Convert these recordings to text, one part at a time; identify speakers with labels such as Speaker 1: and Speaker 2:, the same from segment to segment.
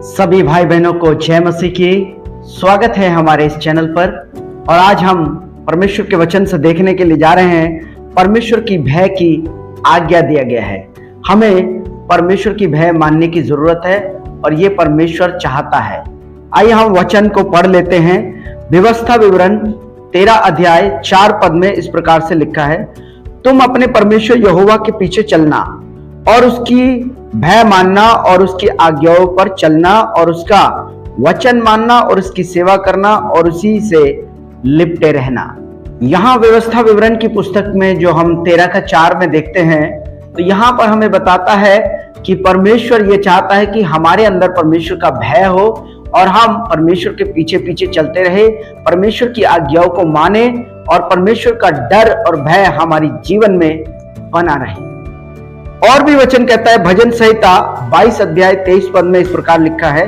Speaker 1: सभी भाई बहनों को जय मसीह की। स्वागत है हमारे इस चैनल पर। और आज हम परमेश्वर के वचन से देखने के लिए जा रहे हैं परमेश्वर की भय की आज्ञा दिया गया है। हमें परमेश्वर की भय मानने की जरूरत है और ये परमेश्वर चाहता है। आइए हम वचन को पढ़ लेते हैं। व्यवस्था विवरण 13 अध्याय 4 पद में इस प्रकार से लिखा है, तुम अपने परमेश्वर यहोवा के पीछे चलना और उसकी भय मानना और उसकी आज्ञाओं पर चलना और उसका वचन मानना और उसकी सेवा करना और उसी से लिपटे रहना। यहाँ व्यवस्था विवरण की पुस्तक में जो हम 13 का 4 में देखते हैं, तो यहाँ पर हमें बताता है कि परमेश्वर ये चाहता है कि हमारे अंदर परमेश्वर का भय हो और हम परमेश्वर के पीछे पीछे चलते रहे, परमेश्वर की आज्ञाओं को माने और परमेश्वर का डर और भय हमारी जीवन में बना रहे। और भी वचन कहता है, भजन संहिता 22 अध्याय 23 पद में इस प्रकार लिखा है,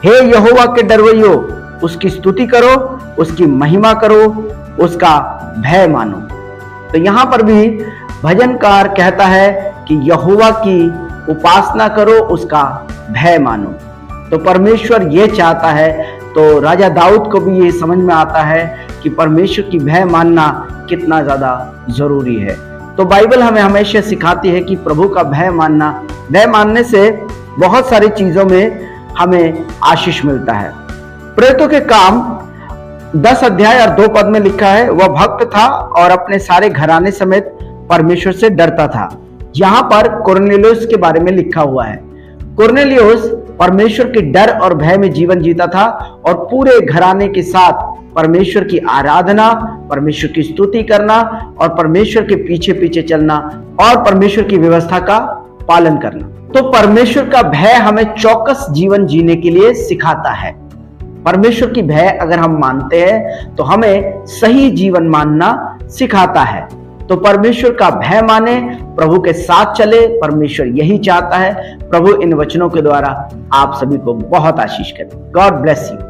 Speaker 1: हे यहोवा के डरवैयो, उसकी स्तुति करो, उसकी महिमा करो, उसका भय मानो। तो यहां पर भी भजनकार कहता है कि यहोवा की उपासना करो, उसका भय मानो। तो परमेश्वर ये चाहता है। तो राजा दाऊद को भी ये समझ में आता है कि परमेश्वर की भय मानना कितना ज्यादा जरूरी है। तो बाइबल हमें हमेशा सिखाती है कि प्रभु का भय मानने से बहुत सारी चीजों में हमें आशीष मिलता है। प्रेरितों के काम 10 अध्याय और 2 पद में लिखा है, वह भक्त था और अपने सारे घराने समेत परमेश्वर से डरता था। यहाँ पर कुरनेलियुस के बारे में लिखा हुआ है। कुरनेलियुस परमेश्वर के डर और भय में जीवन जीता था और पूरे घराने के साथ परमेश्वर की आराधना, परमेश्वर की स्तुति करना और परमेश्वर के पीछे पीछे चलना और परमेश्वर की व्यवस्था का पालन करना। तो परमेश्वर का भय हमें चौकस जीवन जीने के लिए सिखाता है। परमेश्वर की भय अगर हम मानते हैं तो हमें सही जीवन मानना सिखाता है। तो परमेश्वर का भय माने, प्रभु के साथ चले, परमेश्वर यही चाहता है। प्रभु इन वचनों के द्वारा आप सभी को बहुत आशीष करे। God bless you.